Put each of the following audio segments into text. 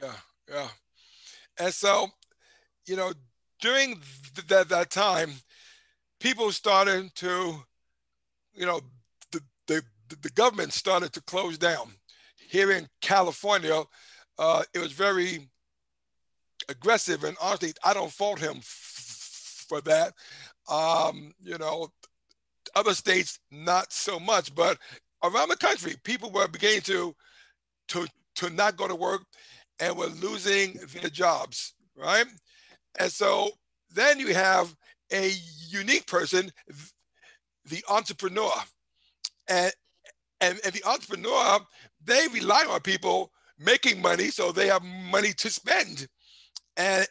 Yeah, yeah. And so, you know, during that time, people started to, you know, the, the, the government started to close down. Here in California, it was very aggressive, and honestly, I don't fault him for that. You know, other states not so much, but around the country, people were beginning to to not go to work and were losing their jobs, right? And so then you have a unique person, the entrepreneur, and and the entrepreneur, they rely on people making money, so they have money to spend, and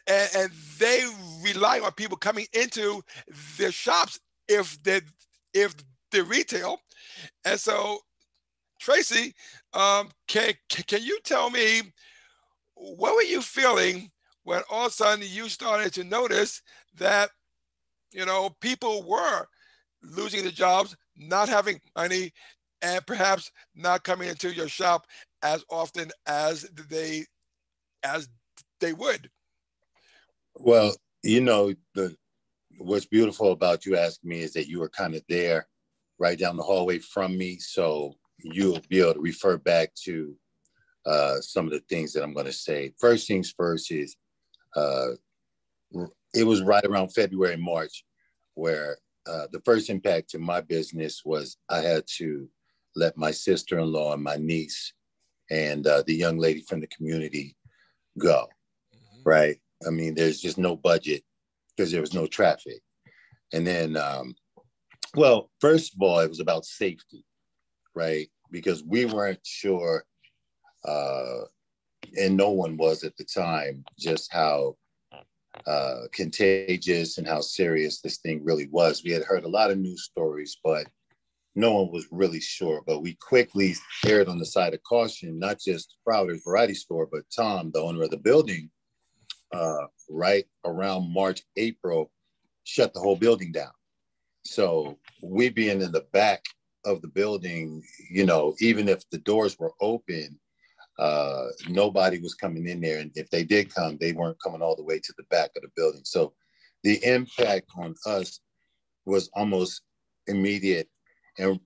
they rely on people coming into their shops if they're retail. And so, Tracy, can you tell me what were you feeling when all of a sudden you started to notice that people were losing their jobs, not having money, and perhaps not coming into your shop as often as they would? Well, the what's beautiful about you asking me is that you were kind of there right down the hallway from me. So you'll be able to refer back to some of the things that I'm going to say. First things first is uh, it was right around February, March, where the first impact to my business was I had to let my sister-in-law and my niece and the young lady from the community go, Mm-hmm. right? I mean, there's just no budget because there was no traffic. And then, well, first of all, it was about safety, right? Because we weren't sure, uh, and no one was at the time, just how contagious and how serious this thing really was. We had heard a lot of news stories, but no one was really sure. But we quickly erred on the side of caution, not just Browder's Variety Store, but Tom, the owner of the building, right around March, April, shut the whole building down. So we being in the back of the building, even if the doors were open, nobody was coming in there. And if they did come, they weren't coming all the way to the back of the building. So the impact on us was almost immediate and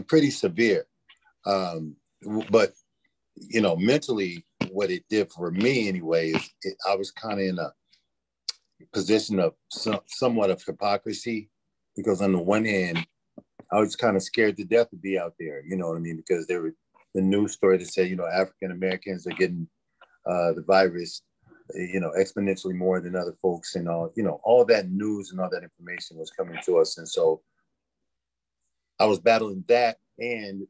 pretty severe. Um, but, mentally, what it did for me anyway is I was kind of in a position of somewhat of hypocrisy because on the one hand, I was kind of scared to death to be out there. You know what I mean? Because there were the news story that said, African Americans are getting the virus, exponentially more than other folks, and all that news and all that information was coming to us, and so I was battling that and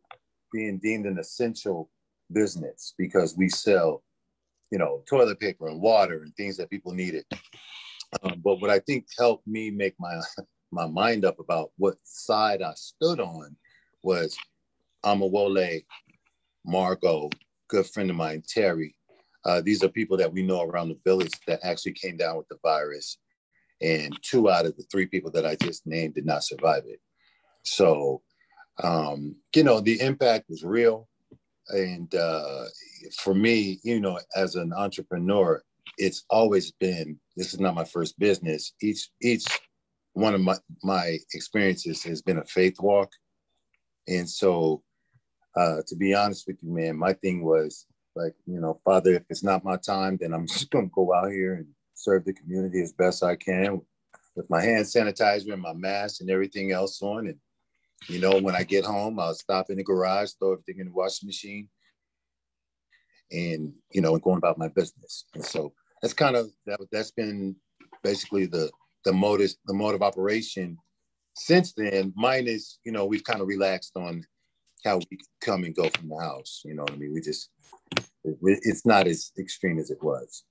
being deemed an essential business because we sell, toilet paper and water and things that people needed. But what I think helped me make my mind up about what side I stood on was Amawole, Margot, good friend of mine, Terry. These are people that we know around the village that actually came down with the virus. And 2 out of the 3 people that I just named did not survive it. So, the impact was real. And for me, as an entrepreneur, it's always been, this is not my first business. Each one of my experiences has been a faith walk. And so, to be honest with you, man, my thing was like, Father, if it's not my time, then I'm just going to go out here and serve the community as best I can with my hand sanitizer and my mask and everything else on. And, when I get home, I'll stop in the garage, throw everything in the washing machine and, and going about my business. And so that's been basically the mode of operation since then. Mine is, we've kind of relaxed on how we come and go from the house. You know what I mean? It's not as extreme as it was.